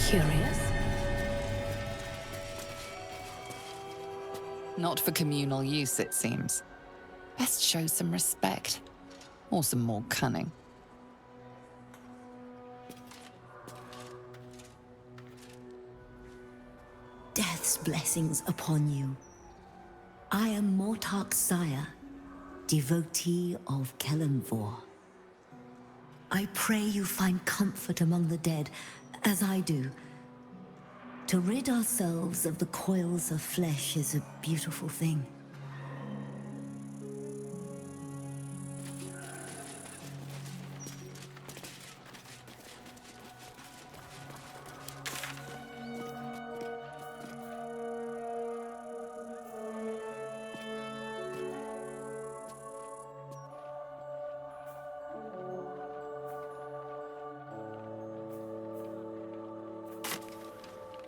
curious? Not for communal use, it seems. Best show some respect. Or some more cunning. Death's blessings upon you. I am Mortark's sire, devotee of Kelenvor. I pray you find comfort among the dead, as I do. To rid ourselves of the coils of flesh is a beautiful thing.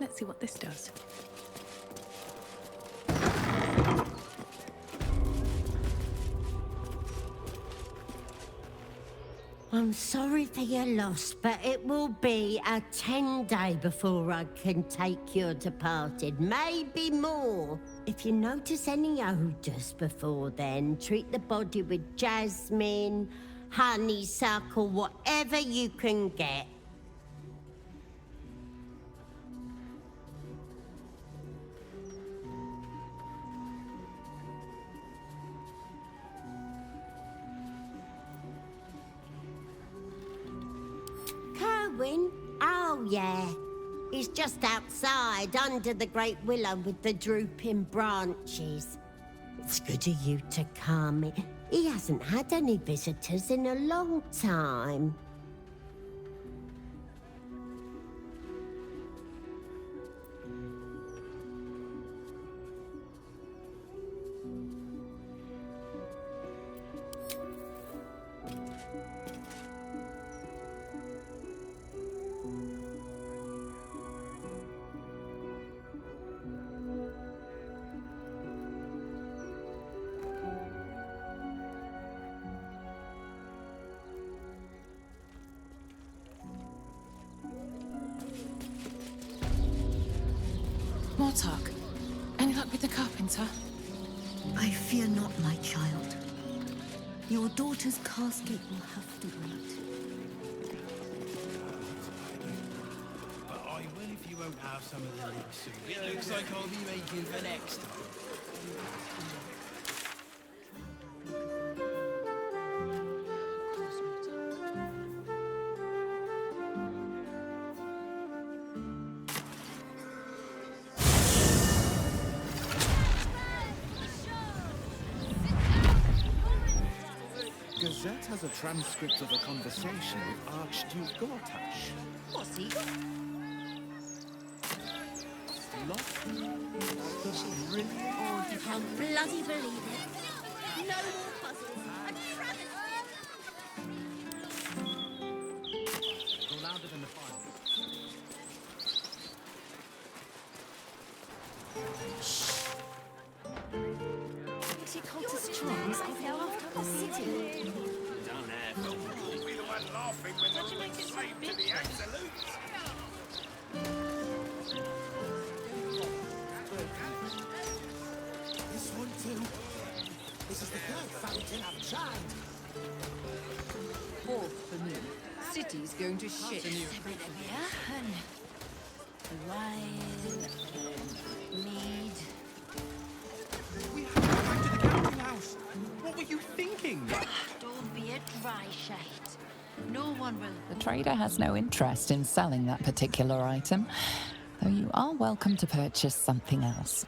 Let's see what this does. I'm sorry for your loss, but it will be a 10-day before I can take your departed, maybe more. If you notice any odours before then, treat the body with jasmine, honeysuckle, whatever you can get. Oh, yeah. He's just outside, under the great willow with the drooping branches. It's good of you to come. He hasn't had any visitors in a long time. Mortark, any luck with the carpenter? I fear not, my child. Your daughter's casket will have to wait. But I will if you won't have some of the leeks. It looks like I'll be making for next time. Gazette has a transcript of a conversation with Archduke Gortash. What's he? Oh, you can't bloody believe it. No more puzzles. A travesty. Go louder than the fire. Cultist trolls are now after the city. Don't have to. You'll be the one laughing when the ruling slave to the absolutes. This one too. This is the third fountain I've tried. Fourth for me. City's going to shit. Wine, mead. We have to go back to the counting house. What were you thinking? Don't be a dry shade. No one will. The trader has no interest in selling that particular item, though you are welcome to purchase something else.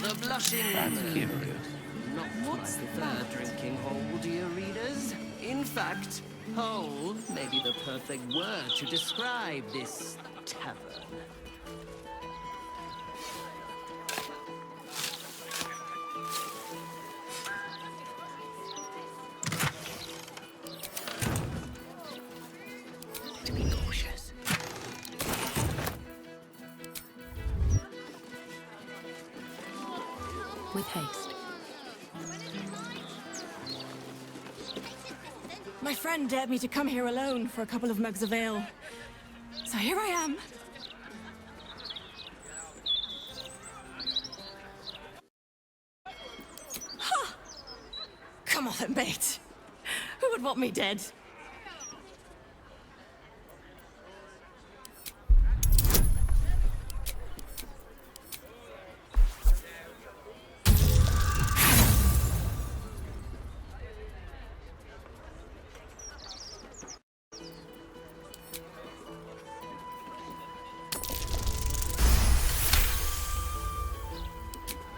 The blushing That's bird. curious. Not What's my preferred drinking hole, dear readers. In fact, hole may be the perfect word to describe this tavern. To be cautious. With haste. My friend dared me to come here alone for a couple of mugs of ale. So here I am. Ha! Come on then, mate. Who would want me dead?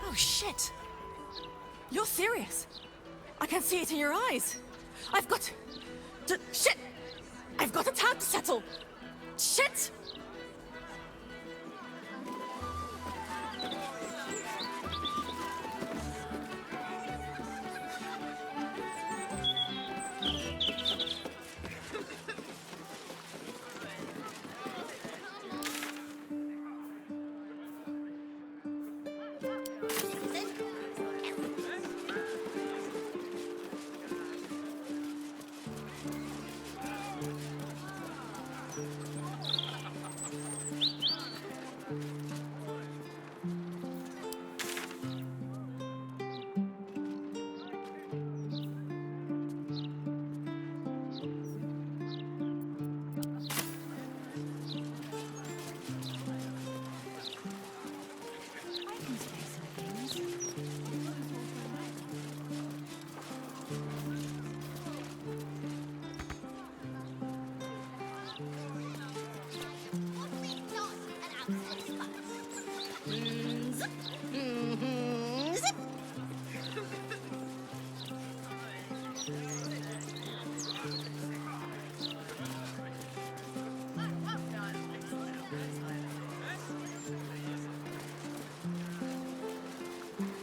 Oh, shit! You're serious? I can see it in your eyes. I've got to... Shit! I've got a tab to settle! Shit!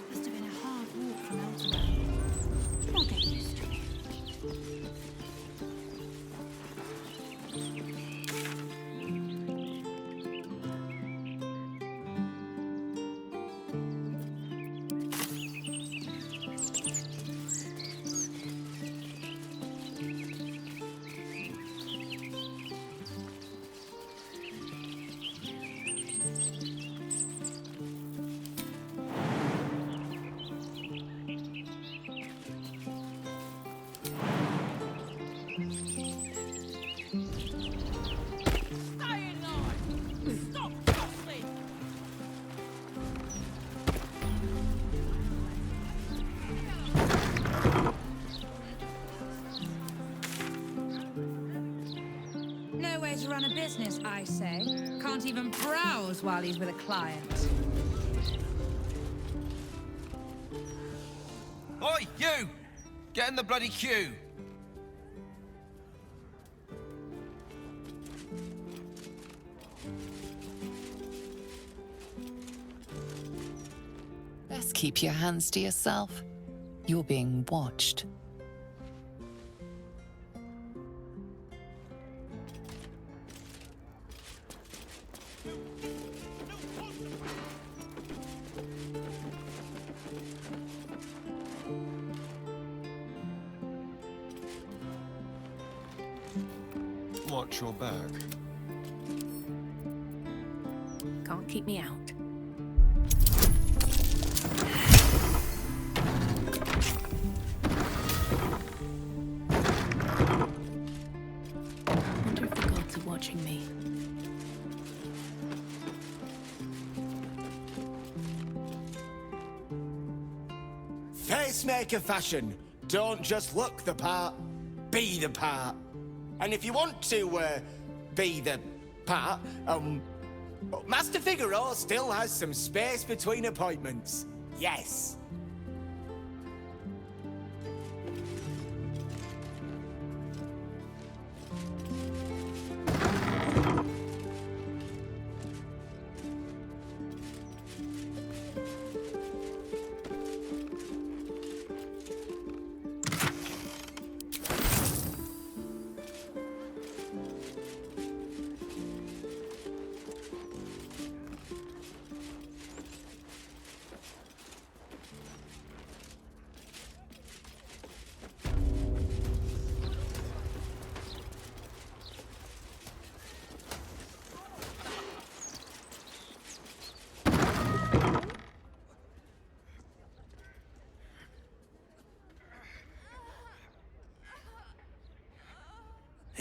Must have been a hard walk from Elton. I'll get used to it. No way to run a business, I say. Can't even browse while he's with a client. Oi, you! Get in the bloody queue! Best keep your hands to yourself. You're being watched. Watch your back. Can't keep me out. Wonder if the gods are watching me. Facemaker fashion. Don't just look the part, be the part. And if you want to be the part, Master Figaro still has some space between appointments. Yes.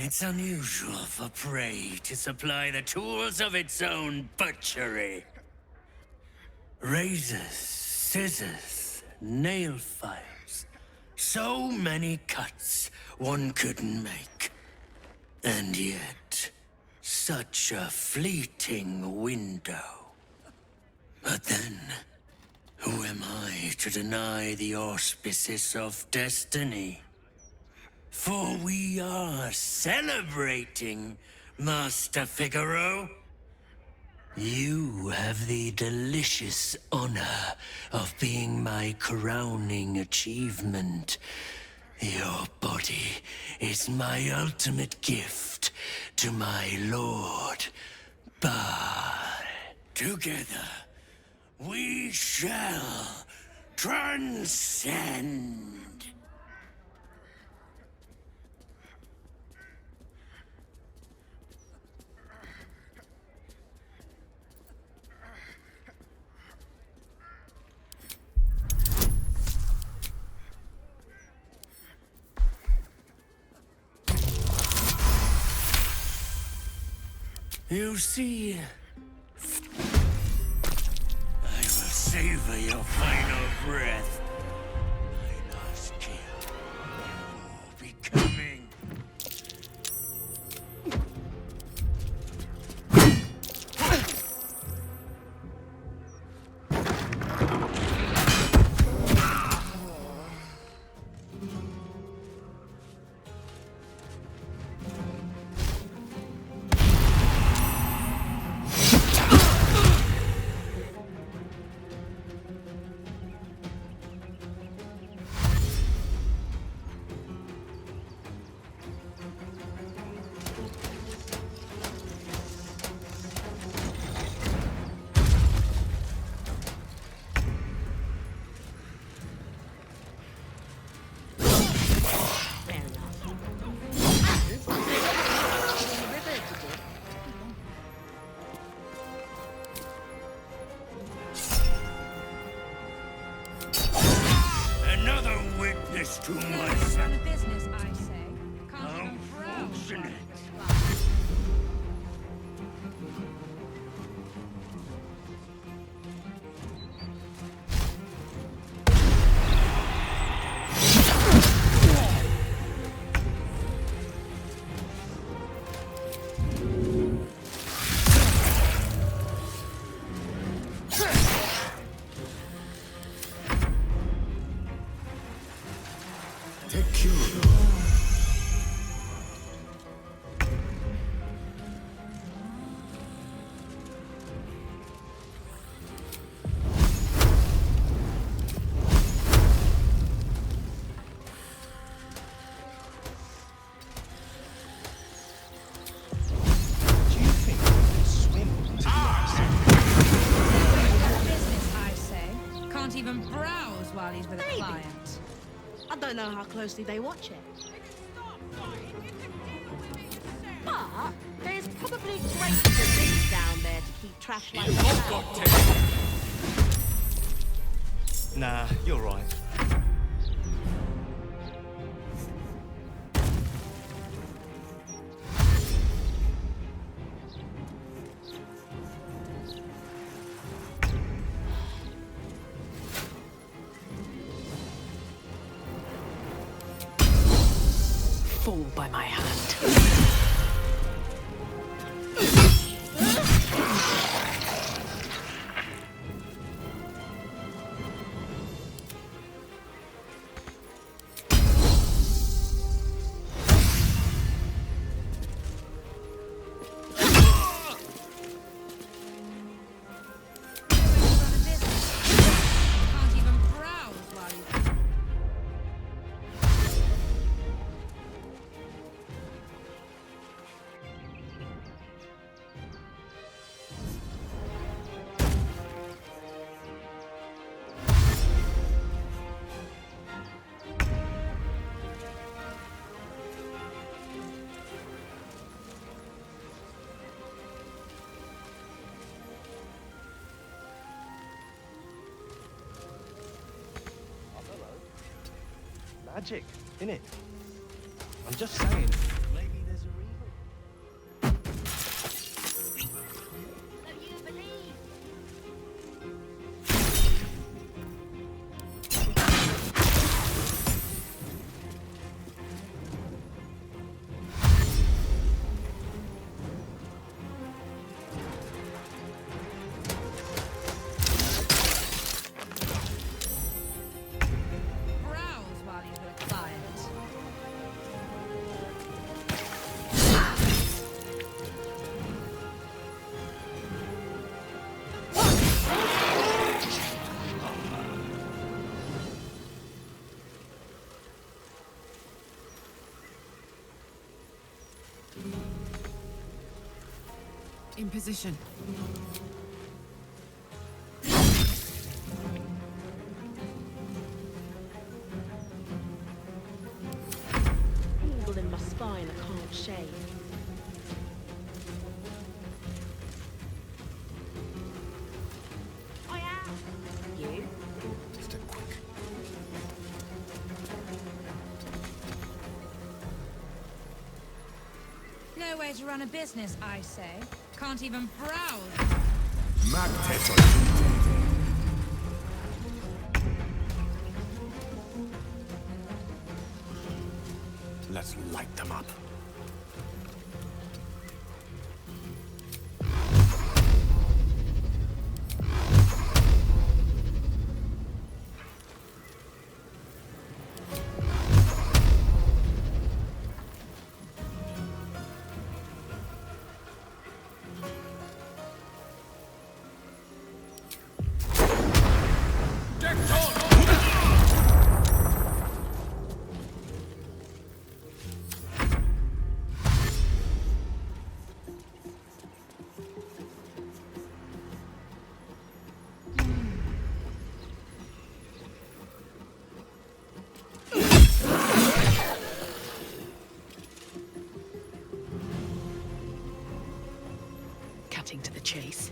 It's unusual for prey to supply the tools of its own butchery. Razors, scissors, nail files. So many cuts one couldn't make. And yet, such a fleeting window. But then, who am I to deny the auspices of destiny? For we are celebrating, Master Figaro. You have the delicious honor of being my crowning achievement. Your body is my ultimate gift to my lord. But together, we shall transcend. You see, I will savor your final breath. My last kill will be coming. To myself. Run a business, I say. Can't even browse. Even browse while he's with a client. I don't know how closely they watch it. But there's probably great things down there to keep trash like that. Nah, you're right. fall by my hand. Magic, innit? I'm just saying, maybe there's a reason. In position. Tingle in my spine, I can't shave. I am. You? Just a quick. No way to run a business, I say. Can't even browse. Let's light them up. Cutting to the chase.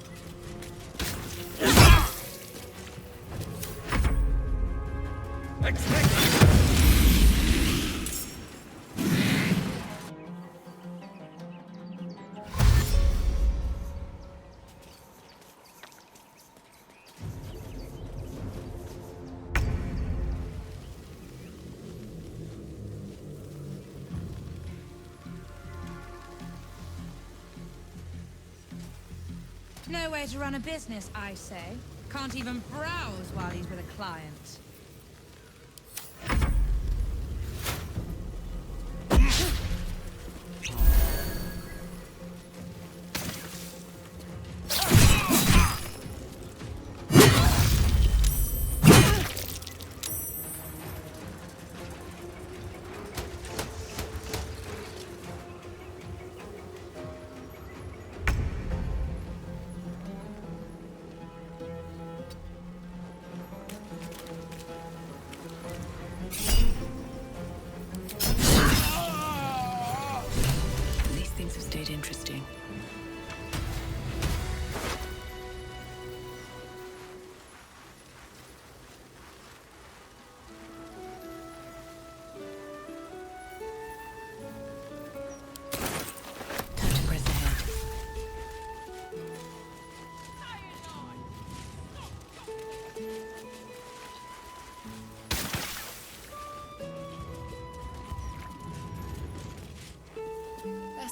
No way to run a business, I say. Can't even browse while he's with a client.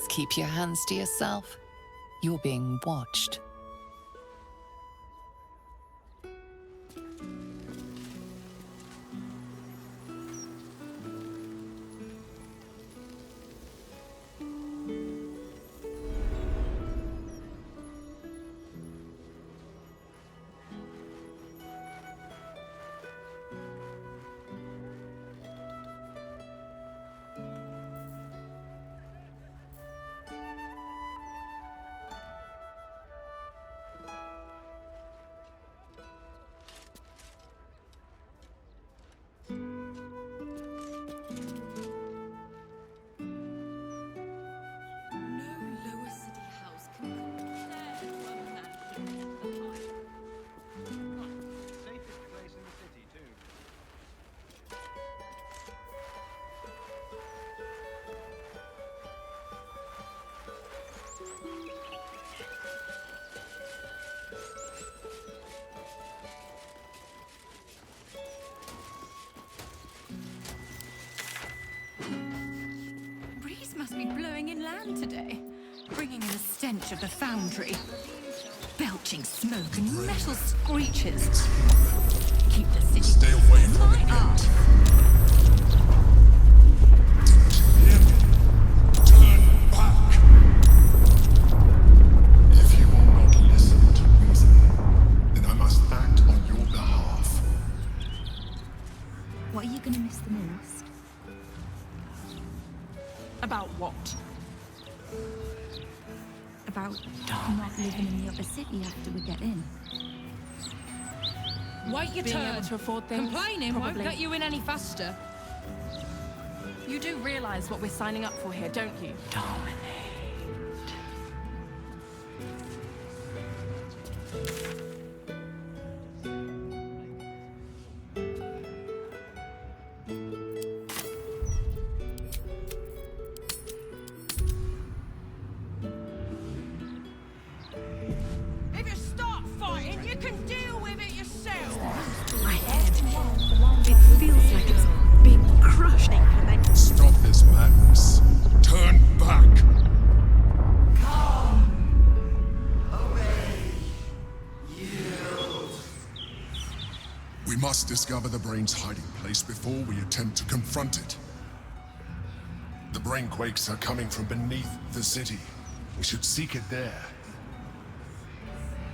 Just keep your hands to yourself. You're being watched. Breeze must be blowing inland today, bringing in the stench of the foundry. Belching smoke and metal screeches. Keep the city. Stay away from the gate. Turn back. If you will not listen to reason, then I must act on your behalf. What are you going to miss the most? About what? About not living in the upper city after we get in. Wait your Being turn. able to afford things, Complaining probably. won't get you in any faster. You do realize what we're signing up for here, don't you? Dominate. If you start fighting, you can deal with it yourself. My head. It feels like it's being crushed. Stop this madness. Turn back. We must discover the brain's hiding place before we attempt to confront it. The brain quakes are coming from beneath the city. We should seek it there.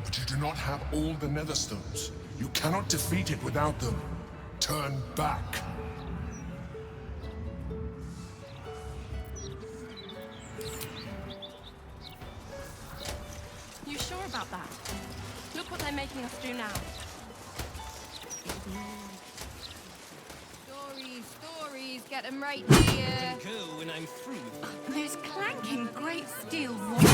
But you do not have all the Netherstones. You cannot defeat it without them. Turn back. You sure about that? Look what they're making us do now. Stories, get them right here. Go when I'm through. Those clanking great steel walls.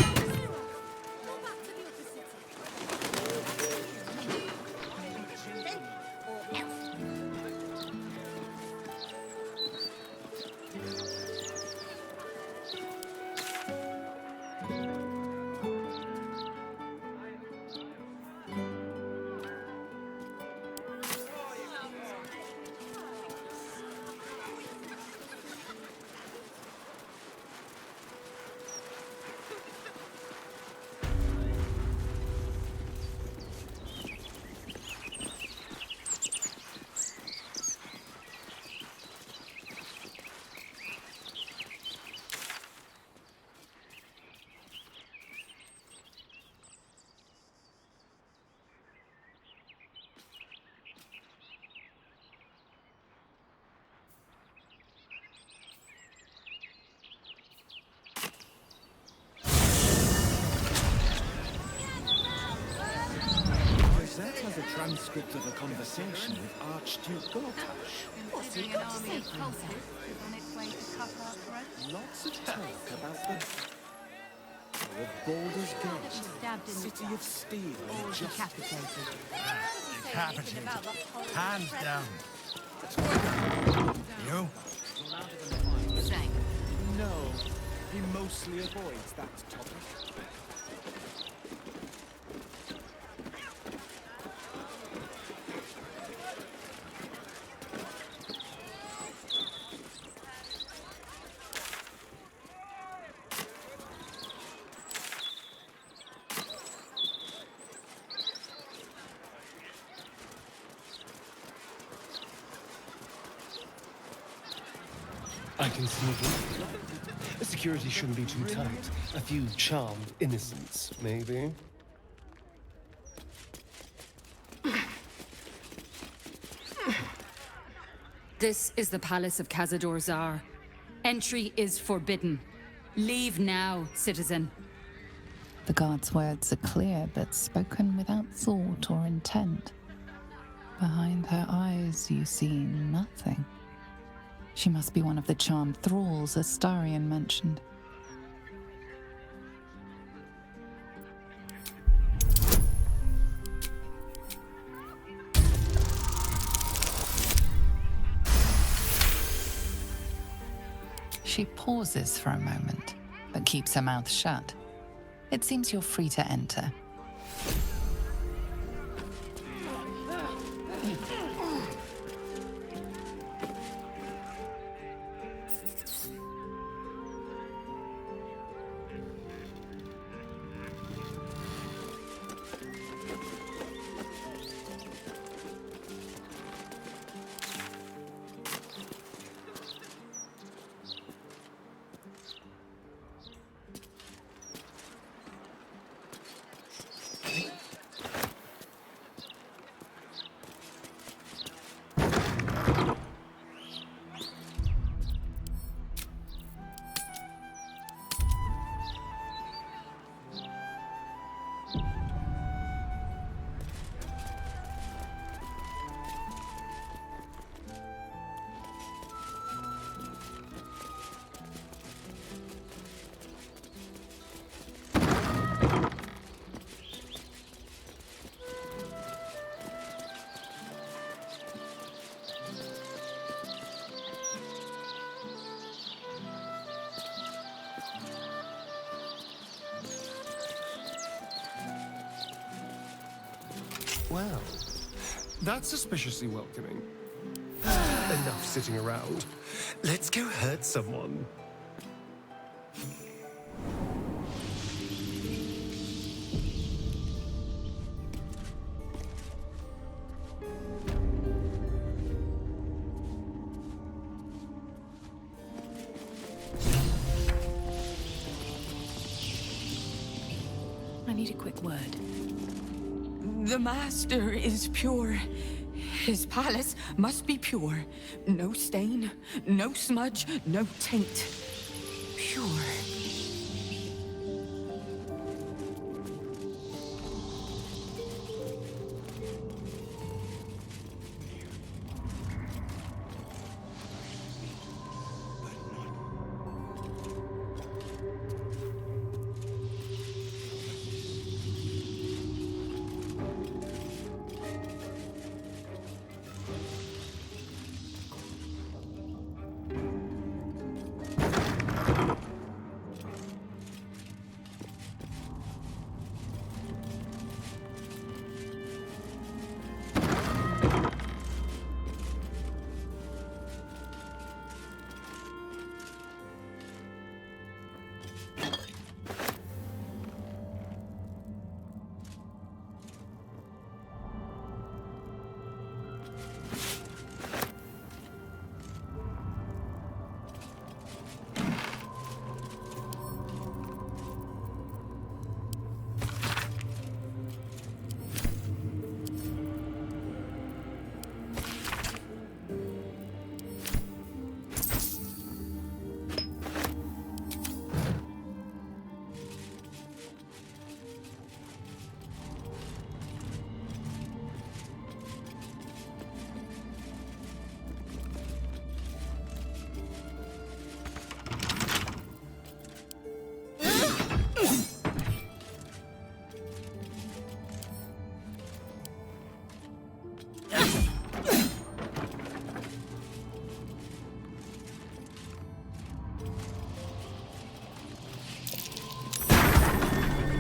That has a transcript of a conversation with Archduke Gortash. What's he got to say from that? On its way to cut our throats. Lots of talk about the Baldur's Gate, Stabbed in the City of Steel, or just decapitated. Decapitated. Hands down. You? Same. no. He mostly avoids that topic. I can sneak in. Security shouldn't be too tight. A few charmed innocents, maybe. This is the Palace of Cazador Zar. Entry is forbidden. Leave now, citizen. The guard's words are clear, but spoken without thought or intent. Behind her eyes, you see nothing. She must be one of the charmed thralls Astarion mentioned. She pauses for a moment, but keeps her mouth shut. It seems you're free to enter. Well, that's suspiciously welcoming. Enough sitting around. Let's go hurt someone. I need a quick word. The Master is pure. His palace must be pure. No stain, no smudge, no taint. Pure.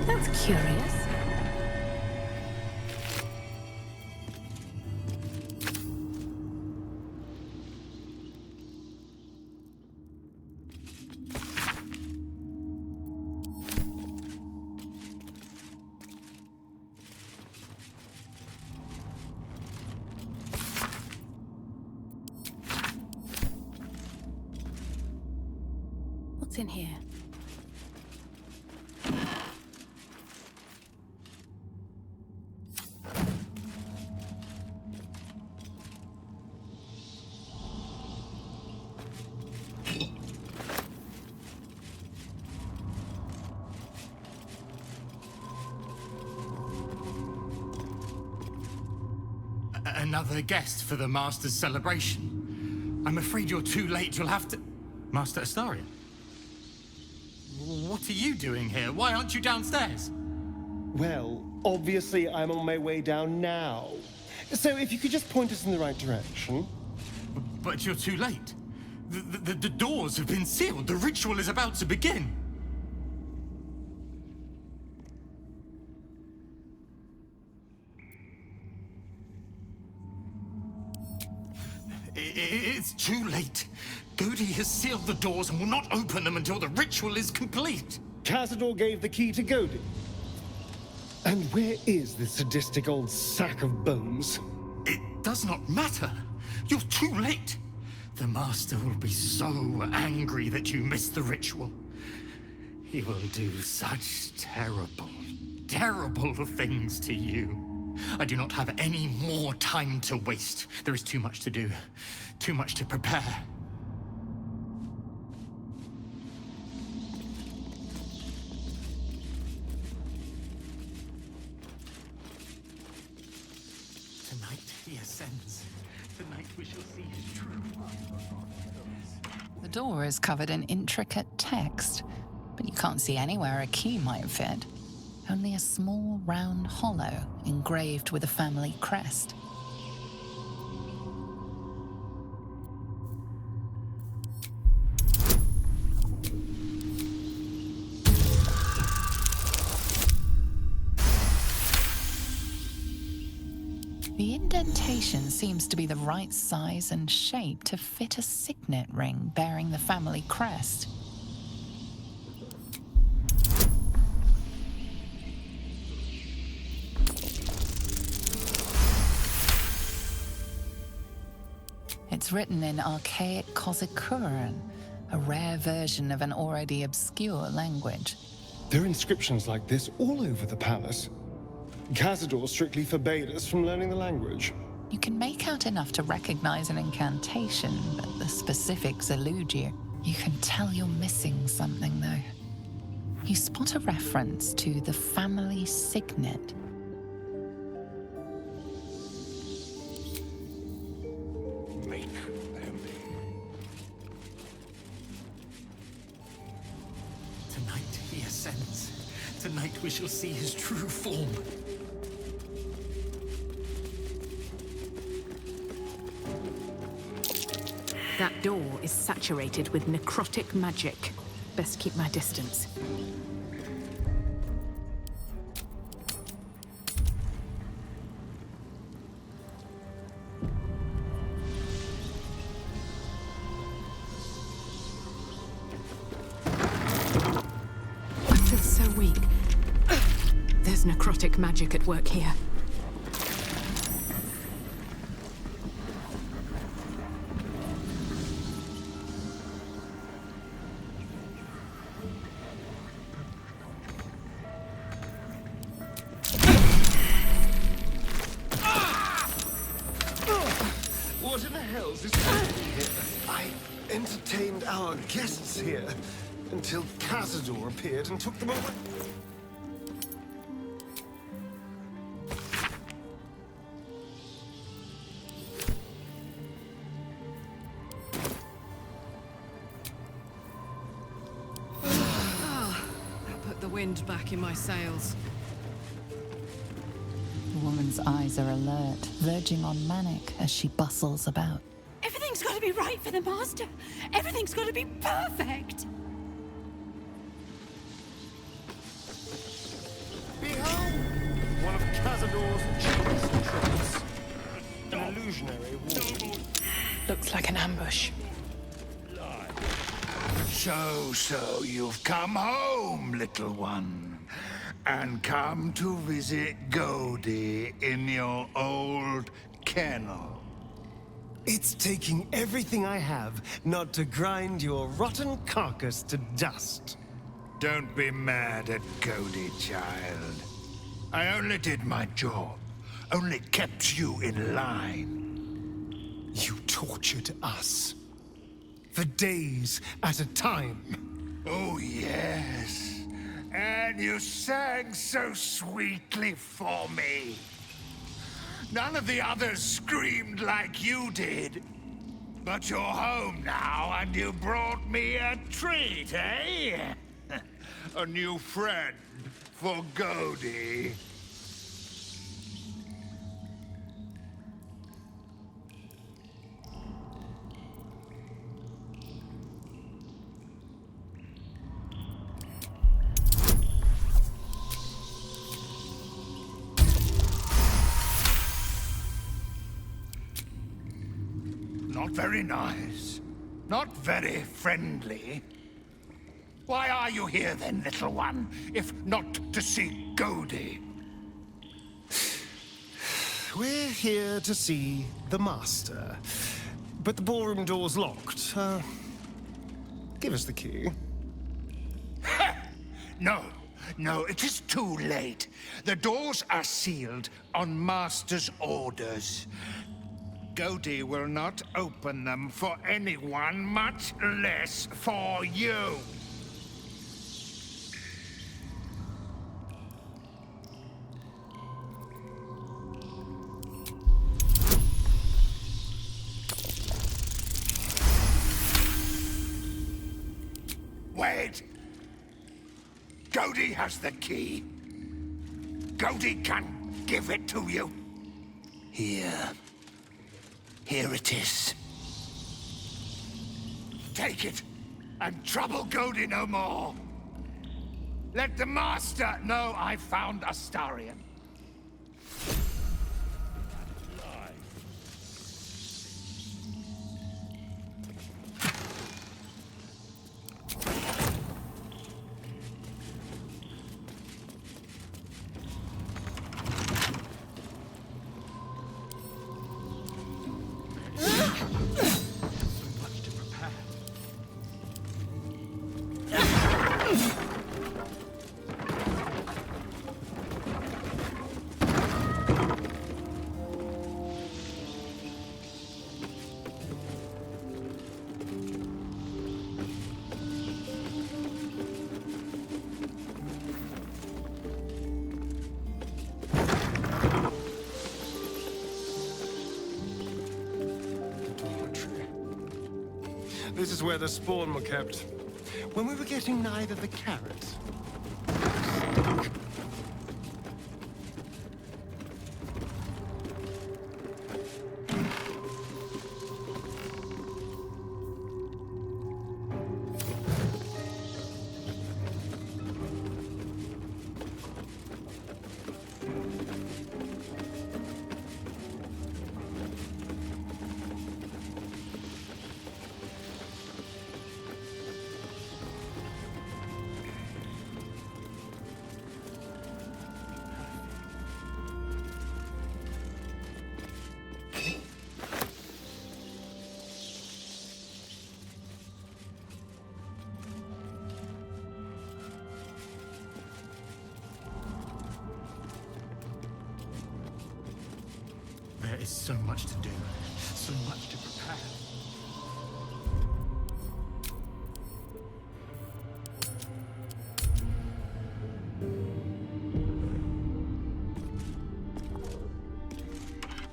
That's curious. What's in here? Another guest for the Master's celebration. I'm afraid you're too late. You'll have to... Master Astarion? What are you doing here? Why aren't you downstairs? Well, obviously I'm on my way down now. So if you could just point us in the right direction. But you're too late. The doors have been sealed. The ritual is about to begin. It's too late. Godi has sealed the doors and will not open them until the ritual is complete. Cazador gave the key to Godi. And where is this sadistic old sack of bones? It does not matter. You're too late. The Master will be so angry that you missed the ritual. He will do such terrible, terrible things to you. I do not have any more time to waste. There is too much to do, too much to prepare. Tonight he ascends. Tonight we shall see his true. The door is covered in intricate text, but you can't see anywhere a key might fit. Only a small round hollow engraved with a family crest. The indentation seems to be the right size and shape to fit a signet ring bearing the family crest. It's written in archaic Kozikuran, a rare version of an already obscure language. There are inscriptions like this all over the palace. Cazador strictly forbade us from learning the language. You can make out enough to recognize an incantation, but the specifics elude you. You can tell you're missing something, though. You spot a reference to the family signet. Make them. Tonight he ascends. Tonight we shall see his true form. That door is saturated with necrotic magic. Best keep my distance. I feel so weak. There's necrotic magic at work here. What in the hell's this happening here? I entertained our guests here until Cazador appeared and took them away. That put the wind back in my sails. The woman's eyes are alert, verging on manic as she bustles about. Everything's got to be right for the Master. Everything's got to be perfect. Behold! One of Cazador's cheapest tricks. An illusionary wall. Looks like an ambush. So you've come home, little one, and come to visit Godi in your old kennel. It's taking everything I have not to grind your rotten carcass to dust. Don't be mad at Cody, child. I only did my job. Only kept you in line. You tortured us. For days at a time. Oh, yes. And you sang so sweetly for me. None of the others screamed like you did. But you're home now, and you brought me a treat, eh? A new friend for Cody. Not very nice. Not very friendly. Why are you here then, little one, if not to see Cody? We're here to see the Master. But the ballroom door's locked. Give us the key. No, it is too late. The doors are sealed on Master's orders. Cody will not open them for anyone, much less for you. Wait! Cody has the key. Cody can give it to you. Here it is. Take it, and trouble Cody no more. Let the Master know I found Astarion. This is where the spawn were kept. When we were getting nigh to the carrots. There is so much to do, so much to prepare.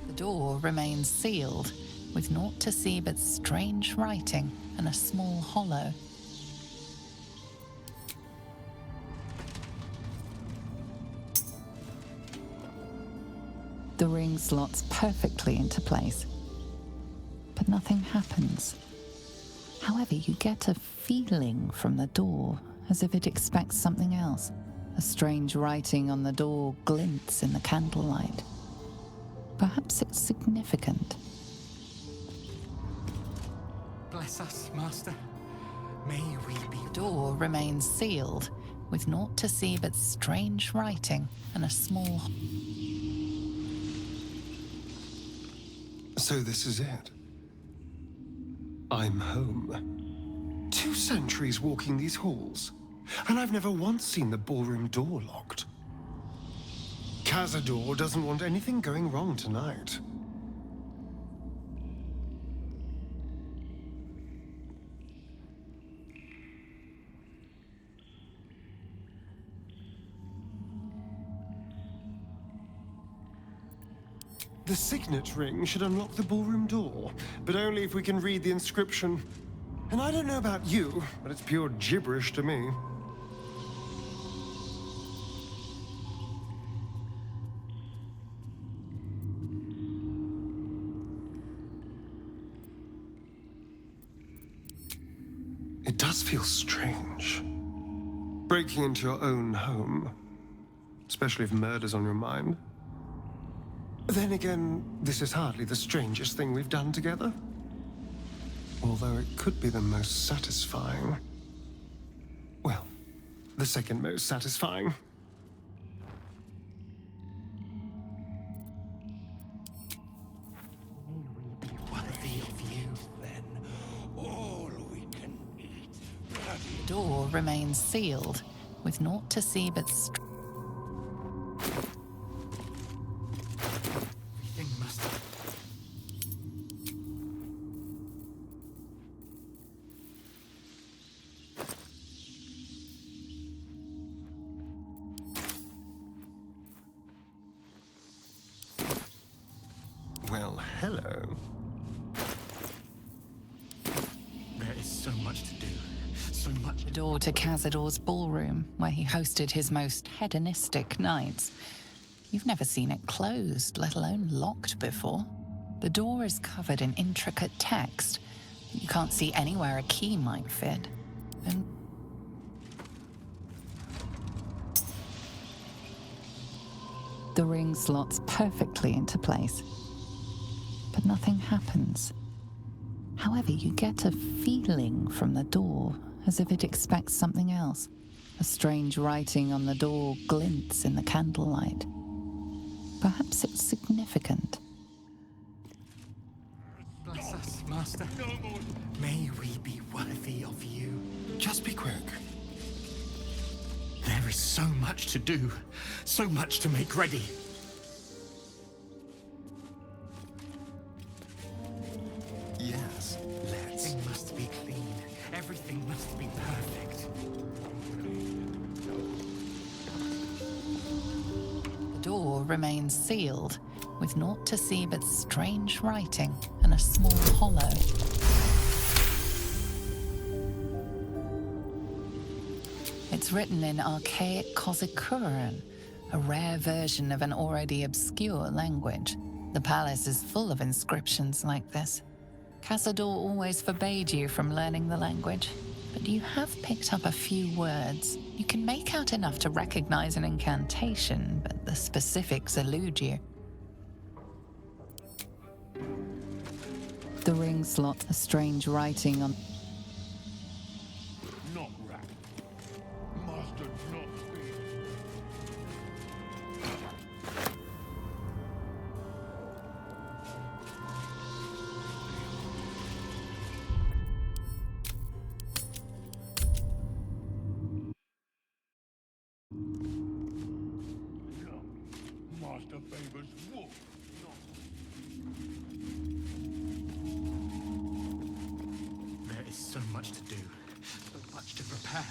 The door remains sealed, with naught to see but strange writing and a small hollow. The ring slots perfectly into place, but nothing happens. However, you get a feeling from the door, as if it expects something else. A strange writing on the door glints in the candlelight. Perhaps it's significant. Bless us, Master. May we be... The door remains sealed, with naught to see but strange writing and a small... So this is it. I'm home. 2 centuries walking these halls, and I've never once seen the ballroom door locked. Cazador doesn't want anything going wrong tonight. The signet ring should unlock the ballroom door, but only if we can read the inscription. And I don't know about you, but it's pure gibberish to me. It does feel strange. Breaking into your own home, especially if murder's on your mind. Then again, this is hardly the strangest thing we've done together. Although it could be the most satisfying. Well, the second most satisfying. Worthy of you, then. All we can eat. The door remains sealed, with naught to see but Everything must. Well, hello. There is so much to do. So much. the door to Cazador's ballroom, where he hosted his most hedonistic nights. You've never seen it closed, let alone locked before. The door is covered in intricate text. You can't see anywhere a key might fit. And the ring slots perfectly into place. But nothing happens. However, you get a feeling from the door, as if it expects something else. A strange writing on the door glints in the candlelight. Perhaps it's significant. Bless us, Master. May we be worthy of you. Just be quick. There is so much to do, so much to make ready. Yes, let's. Everything must be clean. Everything must be perfect. The door remains sealed, with naught to see but strange writing and a small hollow. It's written in archaic Kozikuran, a rare version of an already obscure language. The palace is full of inscriptions like this. Cazador always forbade you from learning the language, but you have picked up a few words. You can make out enough to recognize an incantation, but the specifics elude you. The ring slot, a strange writing on... Not rat. Master not speak. Master favors wolf. There is so much to do, so much to prepare.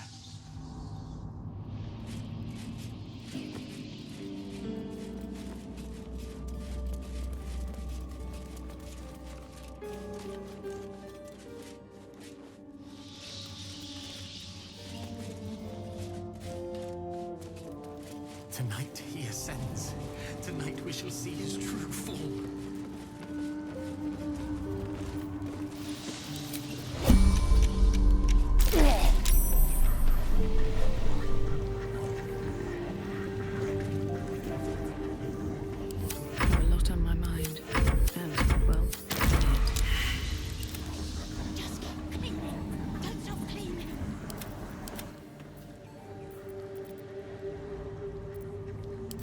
Tonight he ascends. Tonight we shall see his true form. A lot on my mind. And, well, Just keep cleaning. Don't stop cleaning.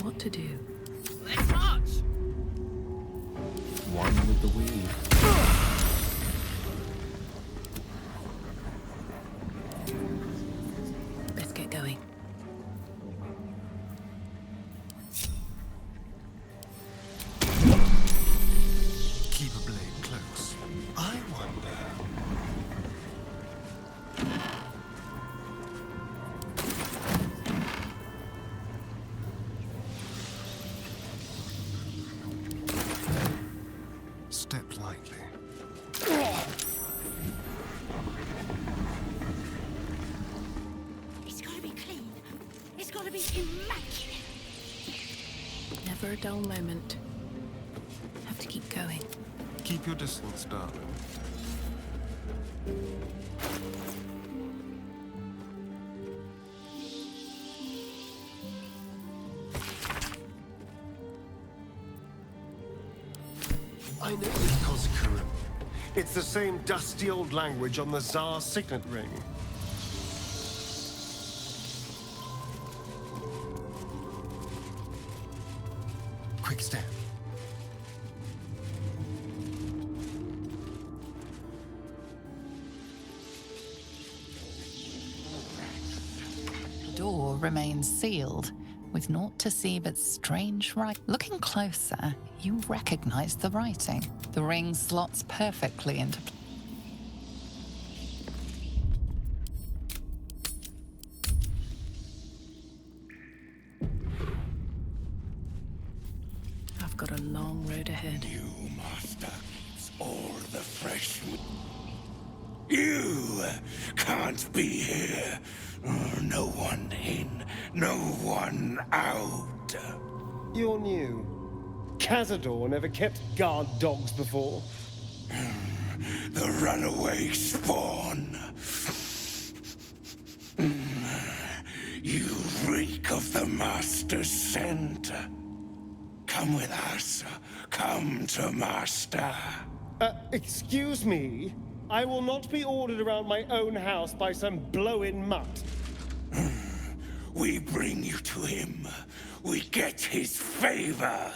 what to do? Let's march! One with the weave. going. Keep a blade close. I wonder. Step lightly. It's gotta be clean. It's gotta be immaculate. Never a dull moment. Have to keep going. Keep your distance, darling. I know this Koskarim. It's the same dusty old language on the Tsar's signet ring. Quick step. The door remains sealed, with naught to see but strange writing. Looking closer, you recognize the writing. The ring slots perfectly into place. I've got a long road ahead. You master keeps all the fresh meat. You can't be here. No one in, no one out. You're new. Cazador never kept guard dogs before. The runaway spawn. You reek of the Master's scent. Come with us. Come to Master. Excuse me? I will not be ordered around my own house by some blow-in mutt. We bring you to him. We get his favor.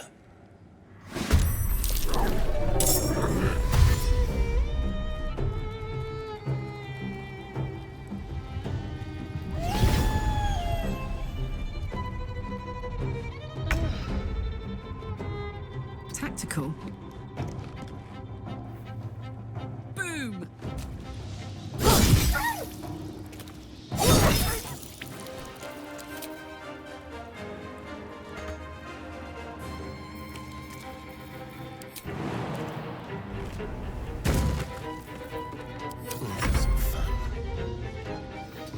Tactical. Boom! Some fun.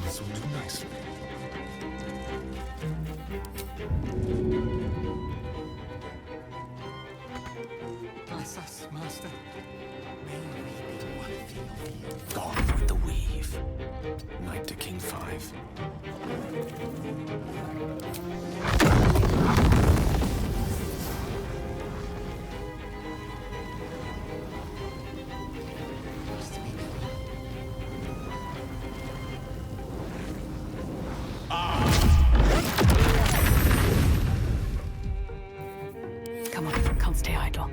This will do nicely. Bless us, Master. May we be worthy of you. Gone with the weave. Knight to King 5. Come on, can't stay idle.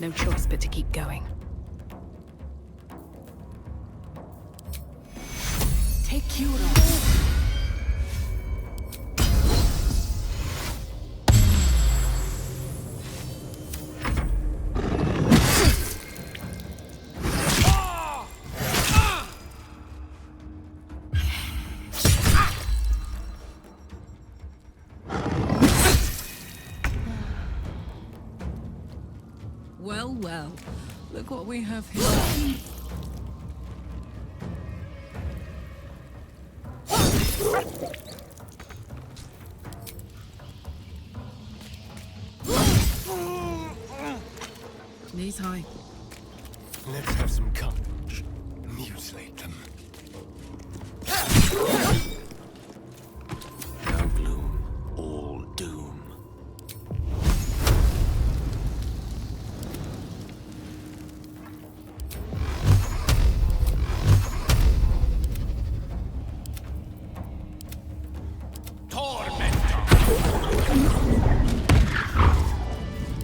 no choice but to keep going. Take Cura. Well, well. Look what we have here. Knees high. Let's have some carnage. Mutilate them. No gloom, all doom.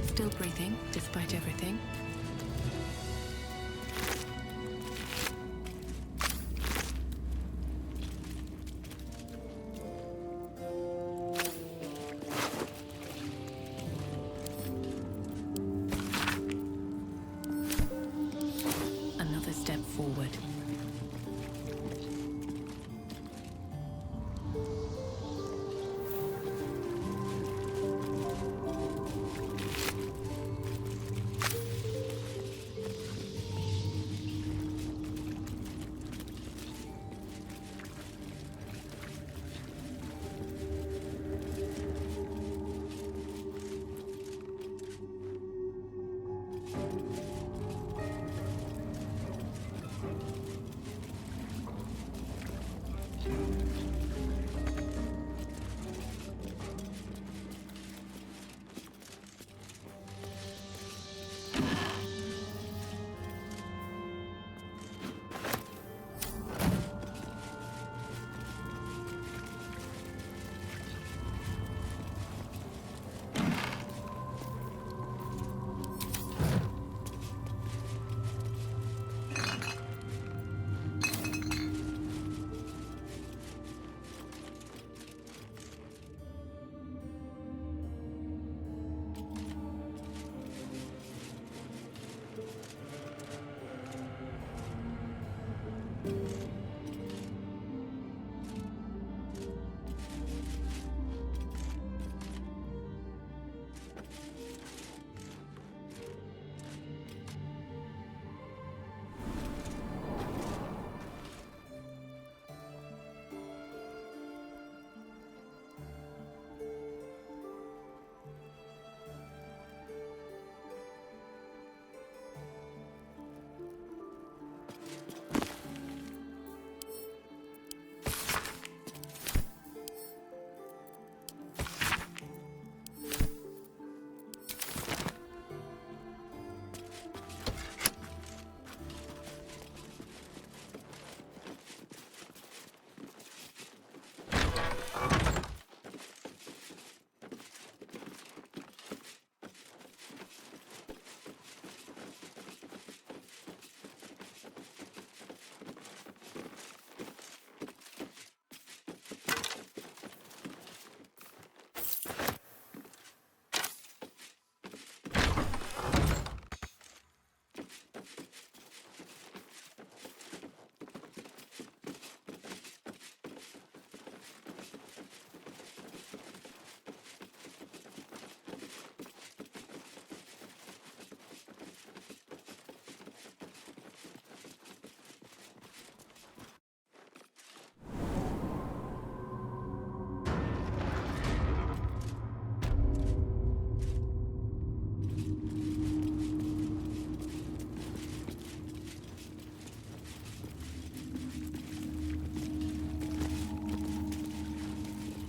Still breathing, despite everything. Another step forward.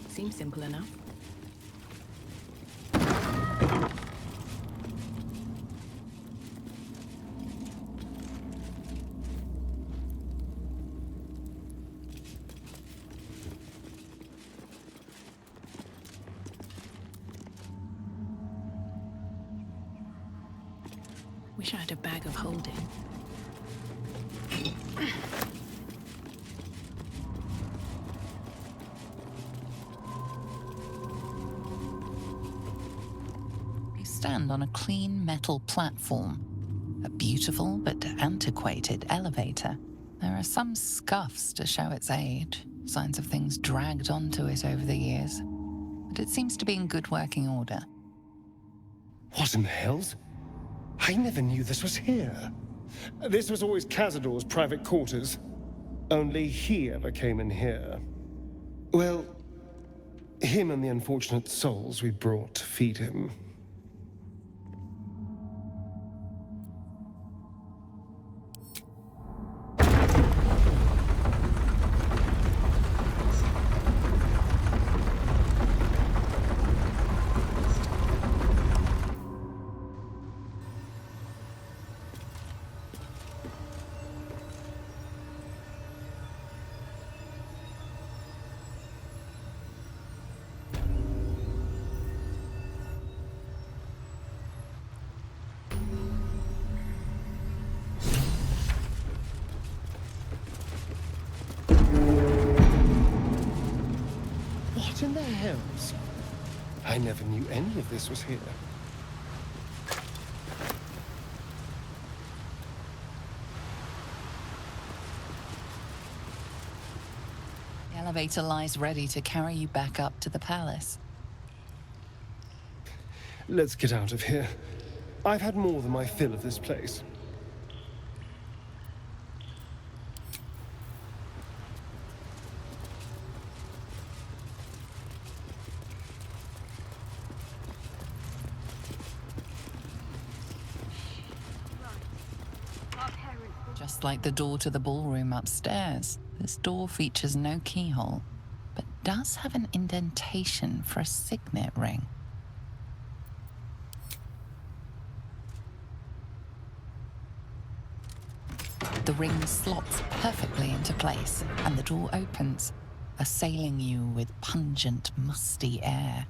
Seems simple enough. Wish I had a bag of holding. You stand on a clean metal platform, a beautiful but antiquated elevator. There are some scuffs to show its age, signs of things dragged onto it over the years, but it seems to be in good working order. What in the hells? I never knew this was here. This was always Cazador's private quarters. Only he ever came in here. Well, him and the unfortunate souls we brought to feed him. What in the hells? I never knew any of this was here. The elevator lies ready to carry you back up to the palace. Let's get out of here. I've had more than my fill of this place. Just like the door to the ballroom upstairs, this door features no keyhole, but does have an indentation for a signet ring. The ring slots perfectly into place, and the door opens, assailing you with pungent, musty air.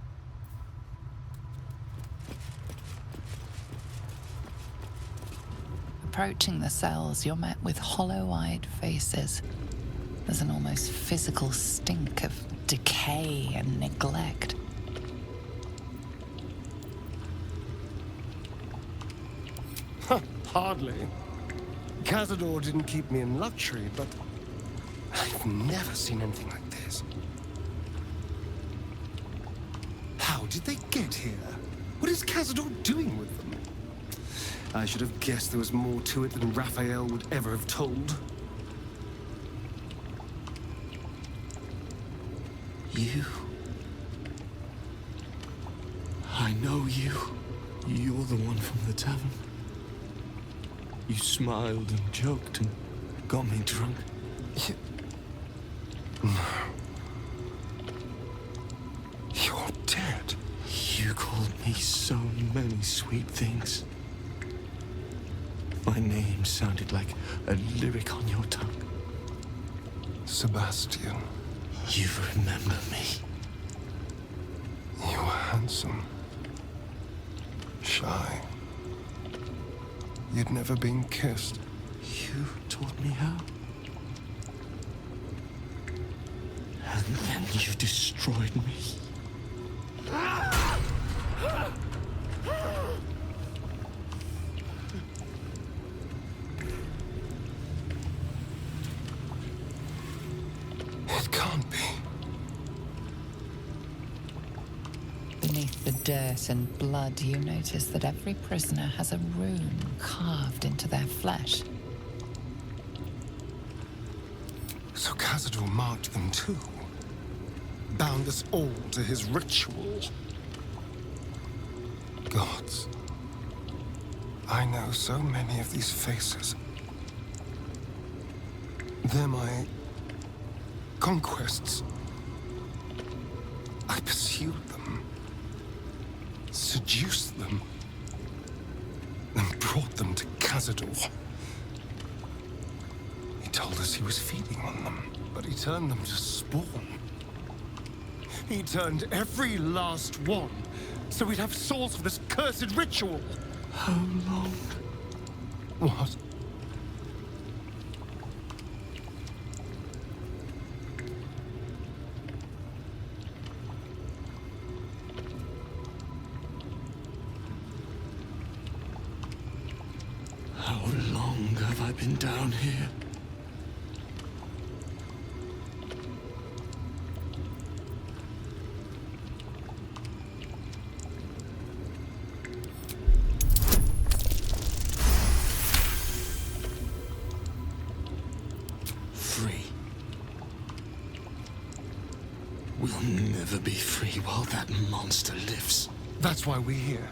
Approaching the cells, you're met with hollow-eyed faces. There's an almost physical stink of decay and neglect. Hardly. Cazador didn't keep me in luxury, but I've never seen anything like this. How did they get here? What is Cazador doing with them? I should have guessed there was more to it than Raphael would ever have told. You. I know you. You're the one from the tavern. You smiled and joked and got me drunk. No. You're dead. You called me so many sweet things. My name sounded like a lyric on your tongue. Sebastian. You remember me. You were handsome. Shy. You'd never been kissed. You taught me how. And then you destroyed me. It can't be. Beneath the dirt and blood, you notice that every prisoner has a rune carved into their flesh. So Cazador marked them too. Bound us all to his ritual. Gods. I know so many of these faces. They're my conquests. I pursued them, seduced them, and brought them to Cazador. He told us he was feeding on them, but he turned them to spawn. He turned every last one, so we'd have souls for this cursed ritual. How long What? How long have I been down here? Free. We'll never be free while that monster lives. That's why we're here.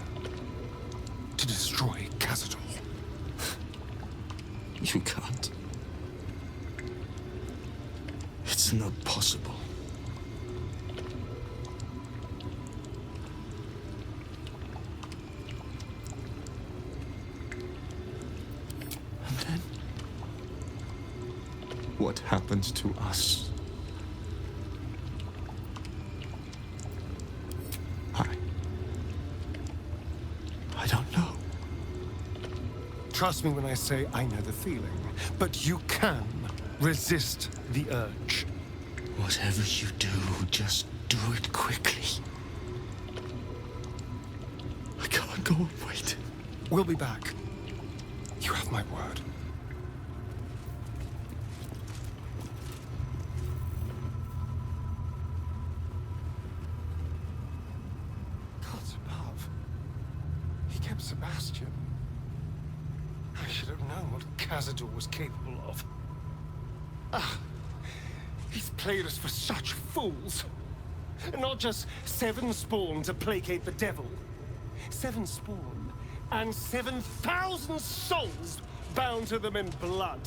To destroy Cazador. You can't. It's not possible. And then, what happens to us? I don't know. Trust me when I say I know the feeling, but you can resist the urge. Whatever you do, just do it quickly. I can't go and wait. We'll be back. You have my word. Gods above. He kept Sebastian. I should have known what Cazador was capable of. Ah, he's played us for such fools. And not just 7 spawn to placate the devil. 7 spawn and 7,000 souls bound to them in blood.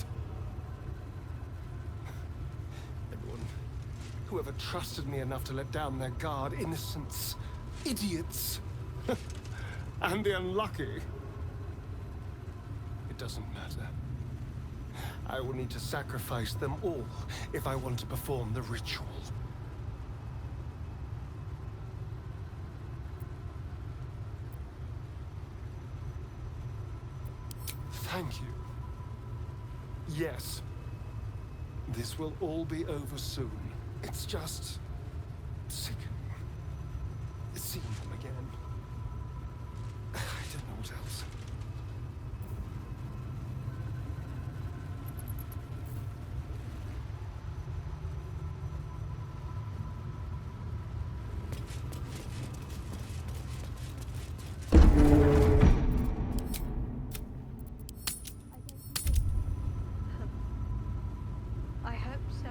Everyone, whoever trusted me enough to let down their guard, innocents, idiots, and the unlucky. It doesn't matter. I will need to sacrifice them all if I want to perform the ritual. Thank you. Yes. This will all be over soon. It's just sickening. Seeing them again. I don't know what else. I hope so.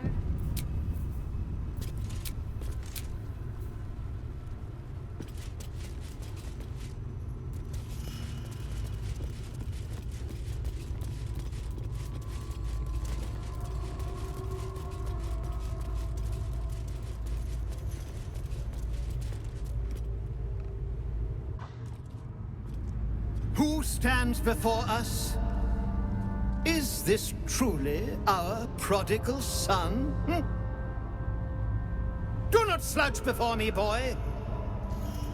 Who stands before us? Is this truly our prodigal son? Do not slouch before me, boy.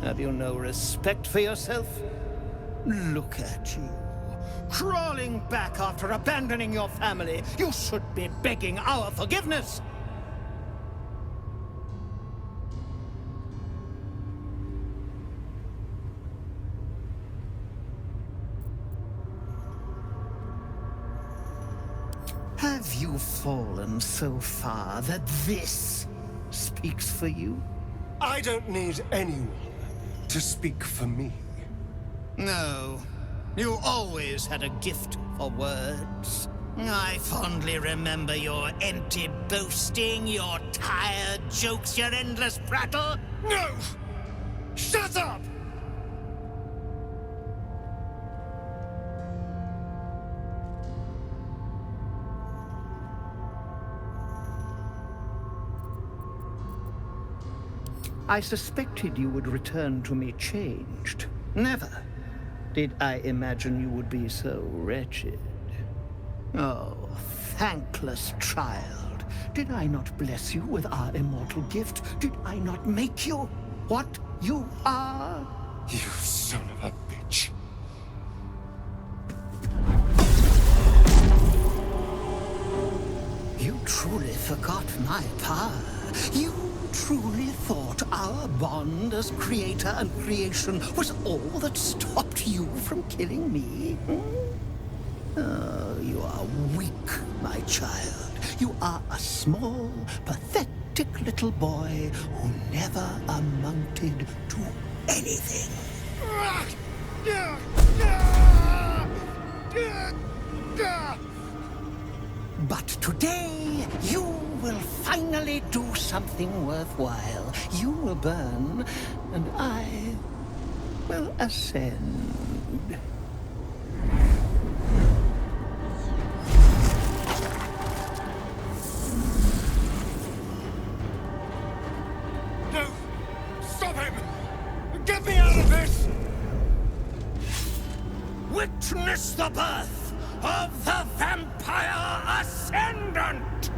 Have you no respect for yourself? Look at you, crawling back after abandoning your family. You should be begging our forgiveness. Have you fallen so far that this speaks for you? I don't need anyone to speak for me. No. You always had a gift for words. I fondly remember your empty boasting, your tired jokes, your endless prattle. No! Shut up! I suspected you would return to me changed. Never did I imagine you would be so wretched. Oh, thankless child. Did I not bless you with our immortal gift? Did I not make you what you are? You son of a bitch. truly forgot my power. You truly thought our bond as creator and creation was all that stopped you from killing me? Oh, you are weak, my child. You are a small, pathetic little boy who never amounted to anything. But today, you will finally do something worthwhile. You will burn, and I will ascend. No! Stop him! Get me out of this! Witness the birth of the Vampire Ascendant!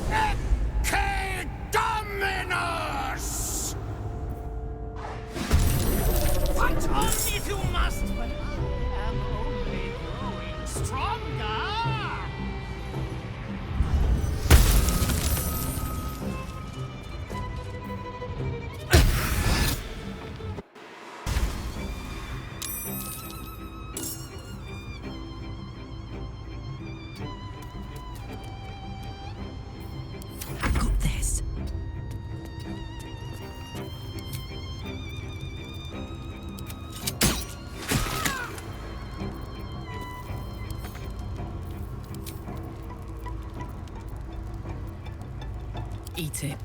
Ecce Dominus! Fight on if you must, but I am only growing stronger! Got this. Eat it.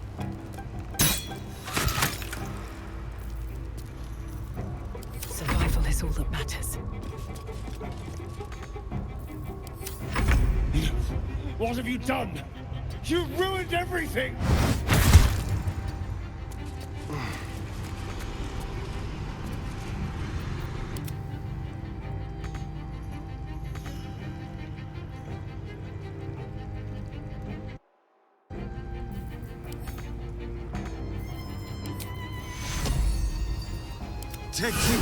Survival is all that matters. What have you done? You ruined everything! Take you.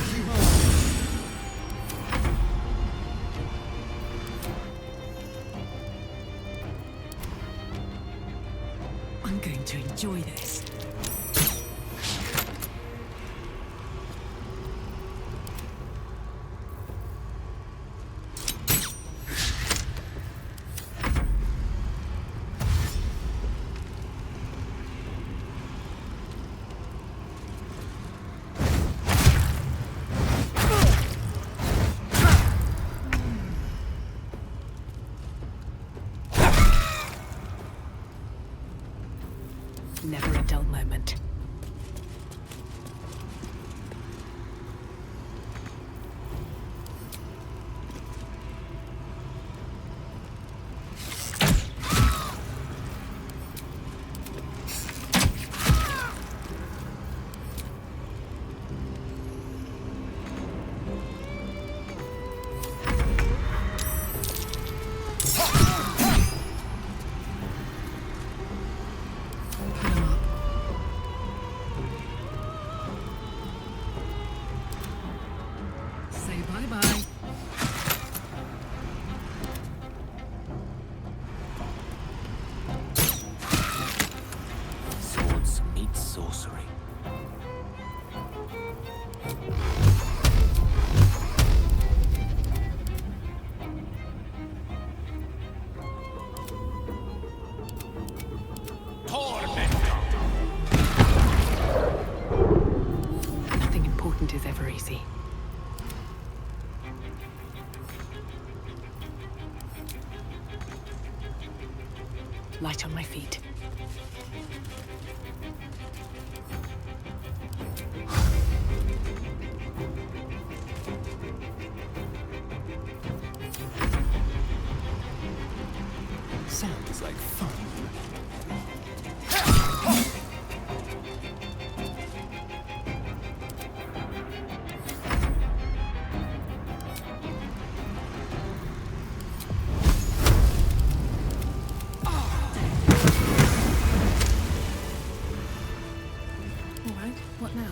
I'm going to enjoy this. Never a dull moment. Say bye-bye. Swords meet sorcery. Nothing important is ever easy. Light on my feet. Sounds like fun. What now?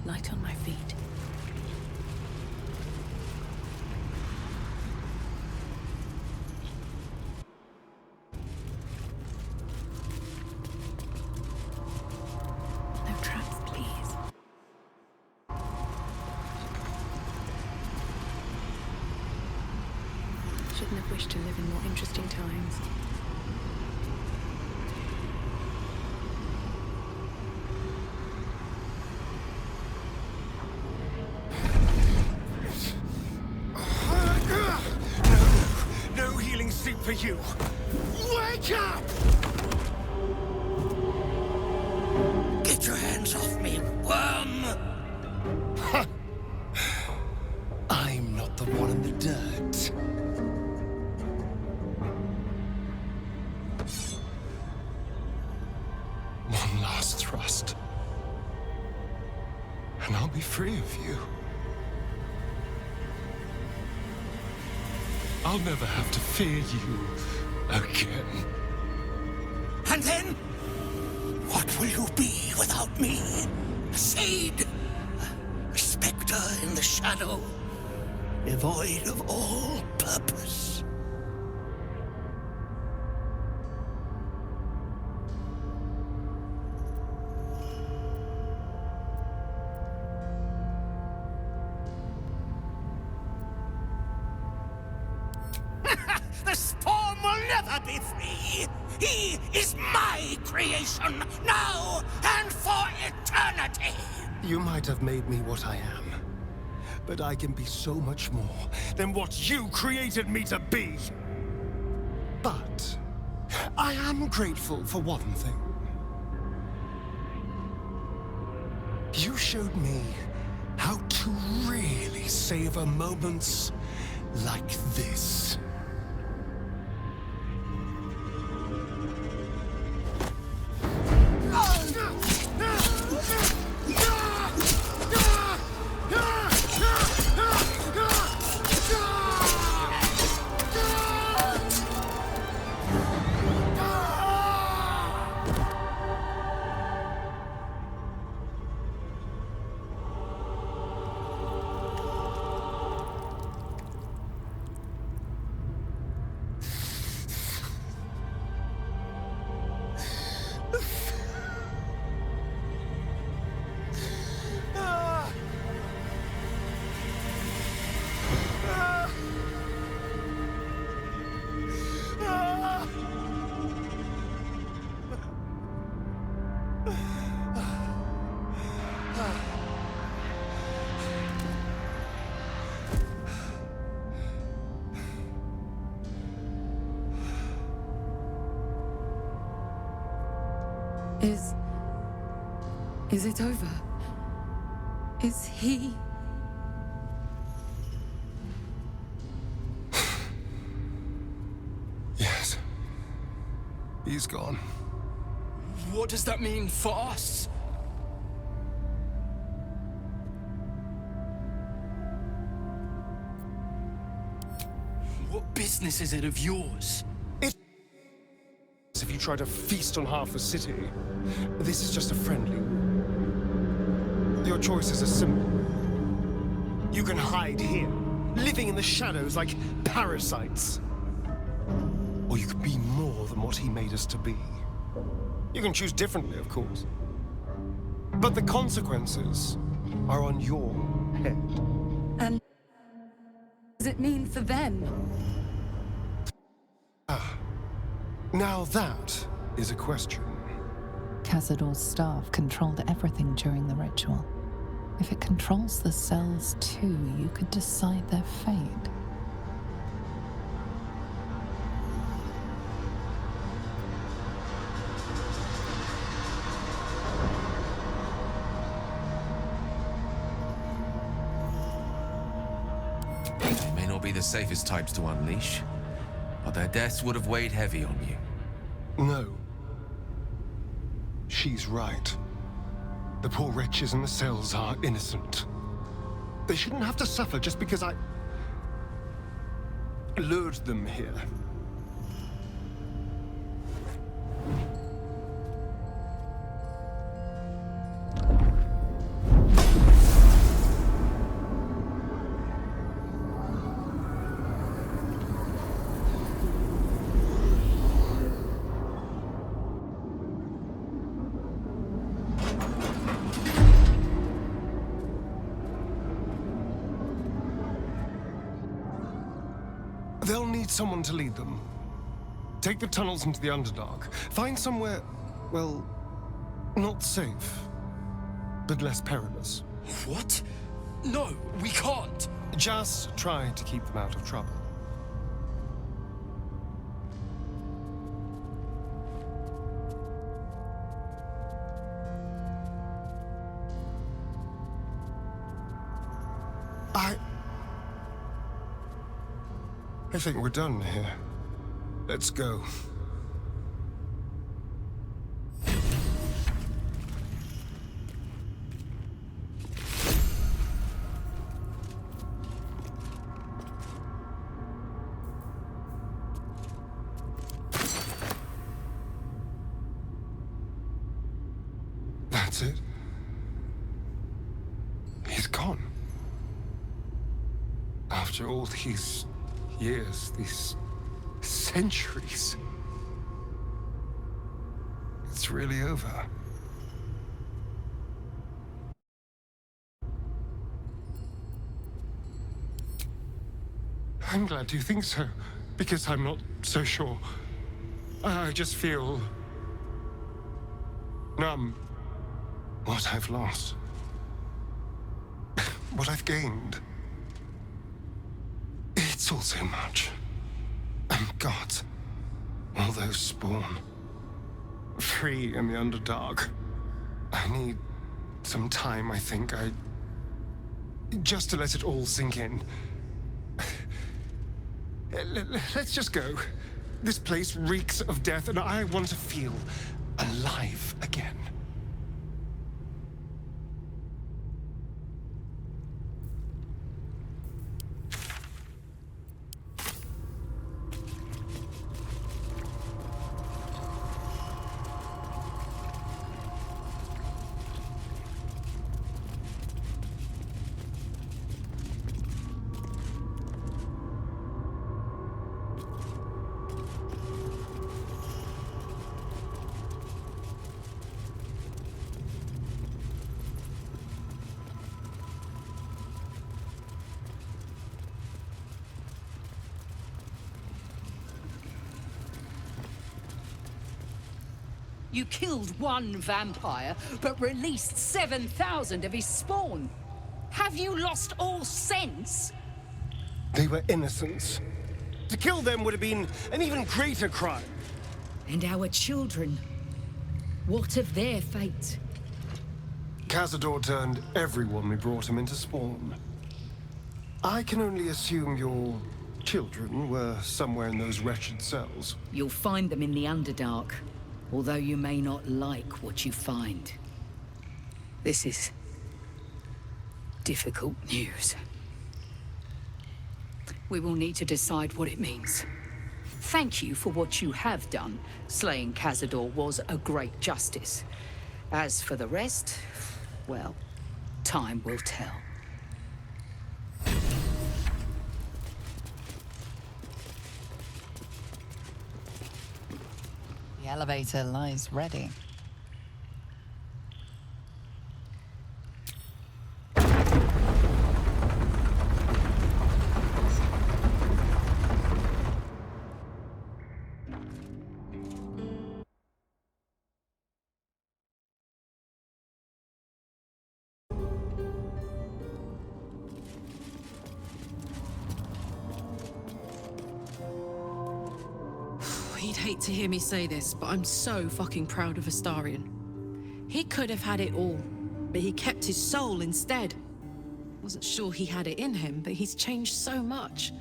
Light on my feet. wish to live in more interesting times. No healing sleep for you. Wake up! Get your hands off me, worm! I'm not the one in the dirt. One last thrust. And I'll be free of you. I'll never have to fear you again. And then? What will you be without me? A shade? A specter in the shadow? Devoid of all purpose? The Spawn will never be free! He is my creation, now and for eternity! You might have made me what I am, but I can be so much more than what you created me to be. But I am grateful for one thing. You showed me how to really savor moments like this. Is it over? Is he... Yes. He's gone. What does that mean for us? What business is it of yours? If you try to feast on half a city, this is just a friendly war. Your choices are simple. You can hide here, living in the shadows like parasites. Or you can be more than what he made us to be. You can choose differently, of course. But the consequences are on your head. And what does it mean for them? Now that is a question. Cazador's staff controlled everything during the ritual. If it controls the cells too, you could decide their fate. They may not be the safest types to unleash, but their deaths would have weighed heavy on you. No. She's right. The poor wretches in the cells are innocent. They shouldn't have to suffer just because I lured them here. They'll need need someone to lead them. Take the tunnels into the Underdark. Find somewhere, well, not safe, but less perilous. What? No, we can't. Just try to keep them out of trouble. I think we're done here. Let's go. That's it. He's gone. After all these years, these centuries, it's really over. I'm glad you think so, because I'm not so sure. I just feel numb. What I've lost, what I've gained. It's all so much. And gods, all those spawn, free in the Underdark. I need some time, I think. Just to let it all sink in. Let's just go. This place reeks of death, and I want to feel alive again. You killed one vampire, but released 7,000 of his spawn. Have you lost all sense? They were innocents. To kill them would have been an even greater crime. And our children? What of their fate? Cazador turned everyone we brought him into spawn. I can only assume your children were somewhere in those wretched cells. You'll find them in the Underdark. Although you may not like what you find. This is difficult news. We will need to decide what it means. Thank you for what you have done. Slaying Cazador was a great justice. As for the rest, well, time will tell. The elevator lies ready. He'd hate to hear me say this, but I'm so fucking proud of Astarion. He could have had it all, but he kept his soul instead. Wasn't sure he had it in him, but he's changed so much.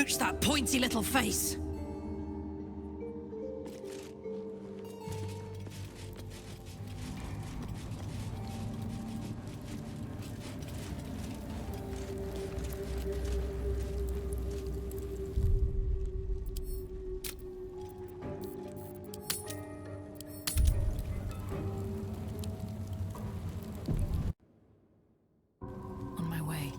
Mooch that pointy little face! On my way.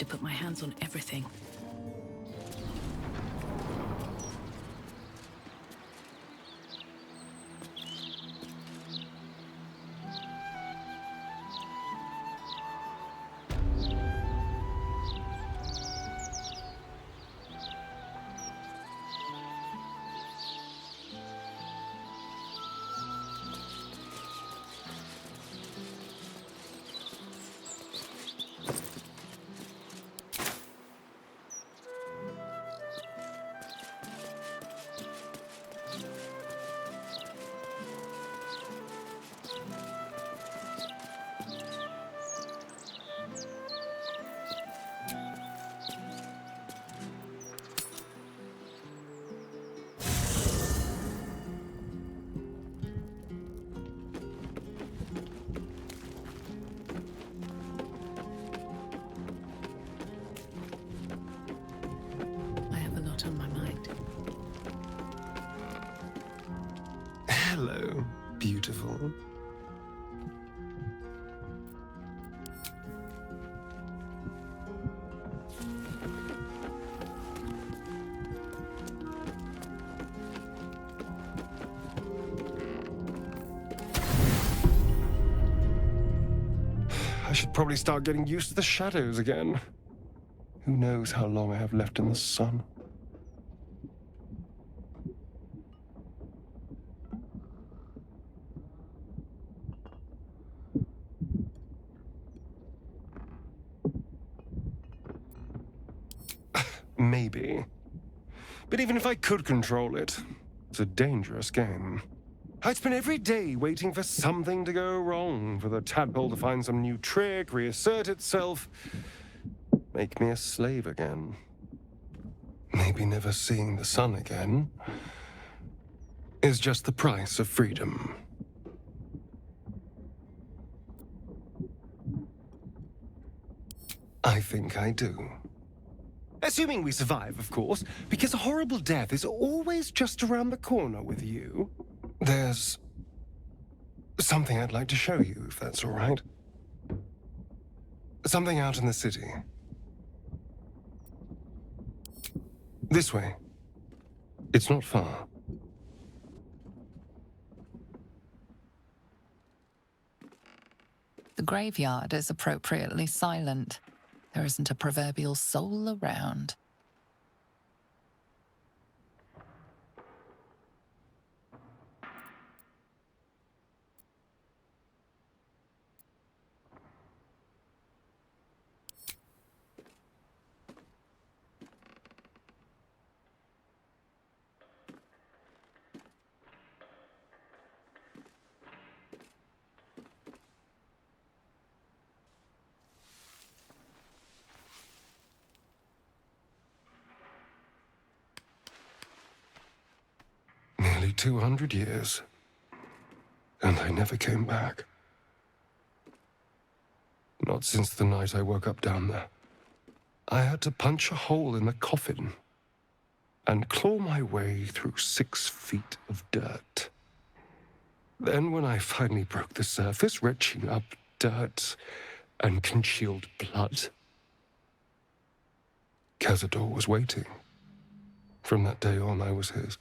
to put my hands on everything. On my mind. Hello, beautiful. I should probably start getting used to the shadows again. Who knows how long I have left in the sun? Maybe. But even if I could control it, it's a dangerous game. I'd spend every day waiting for something to go wrong, for the tadpole to find some new trick, reassert itself, make me a slave again. Maybe never seeing the sun again is just the price of freedom. I think I do. Assuming we survive, of course, because a horrible death is always just around the corner with you. There's something I'd like to show you, if that's all right. Something out in the city. This way. It's not far. The graveyard is appropriately silent. There isn't a proverbial soul around. Nearly 200 years. And I never came back. Not since the night I woke up down there. I had to punch a hole in the coffin and claw my way through 6 feet of dirt. Then when I finally broke the surface, retching up dirt and congealed blood, Cazador was waiting. From that day on, I was his.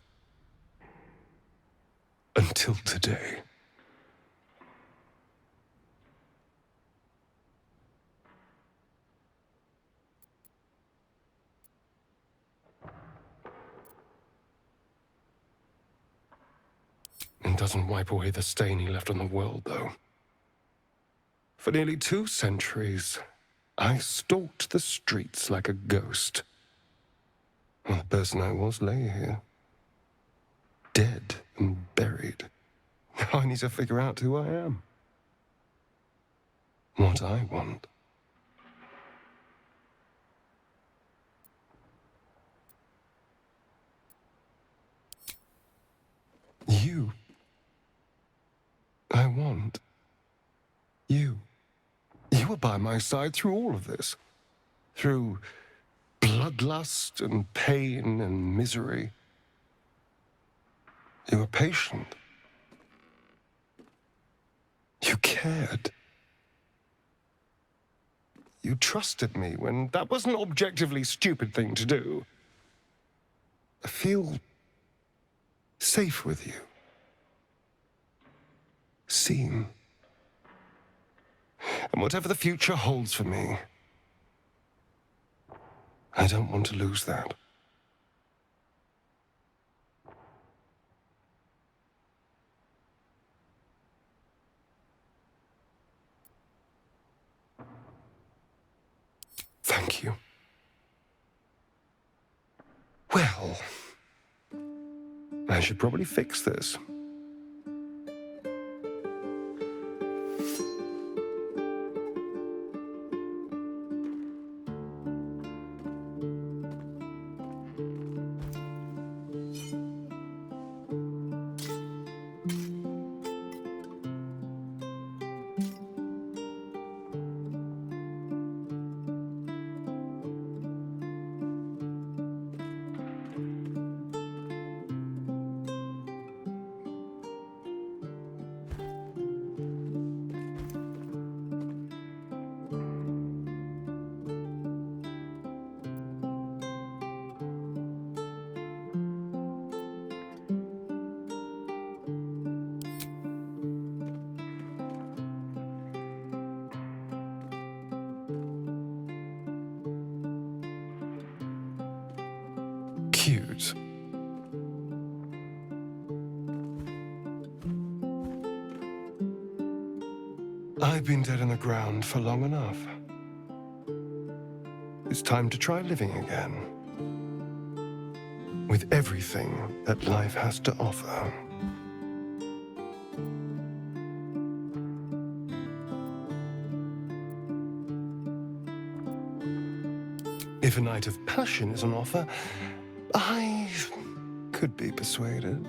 Until today. It doesn't wipe away the stain he left on the world, though. For nearly 2 centuries, I stalked the streets like a ghost. Well, the person I was lay here. Dead and buried. Now I need to figure out who I am. What I want. You. I want you. You were by my side through all of this. Through bloodlust and pain and misery. You were patient. You cared. You trusted me when that was an objectively stupid thing to do. I feel safe with you. Seen. And whatever the future holds for me, I don't want to lose that. Thank you. Well, I should probably fix this. Cute. I've been dead in the ground for long enough. It's time to try living again. With everything that life has to offer. If a night of passion is on offer, I could be persuaded.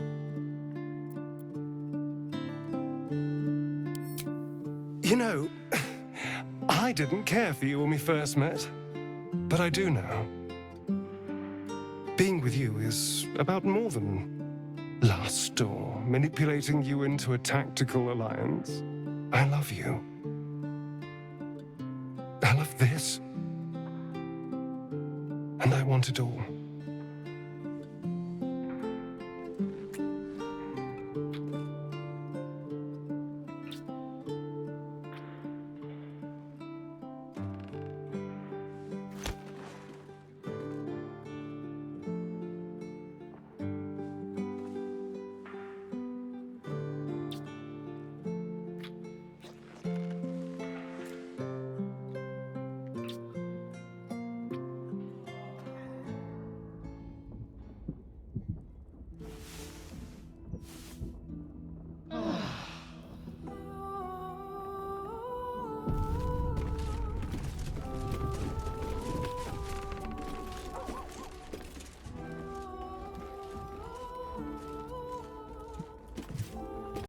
You know, I didn't care for you when we first met, but I do now. Being with you is about more than lust or manipulating you into a tactical alliance. I love you. I love this. And I want it all.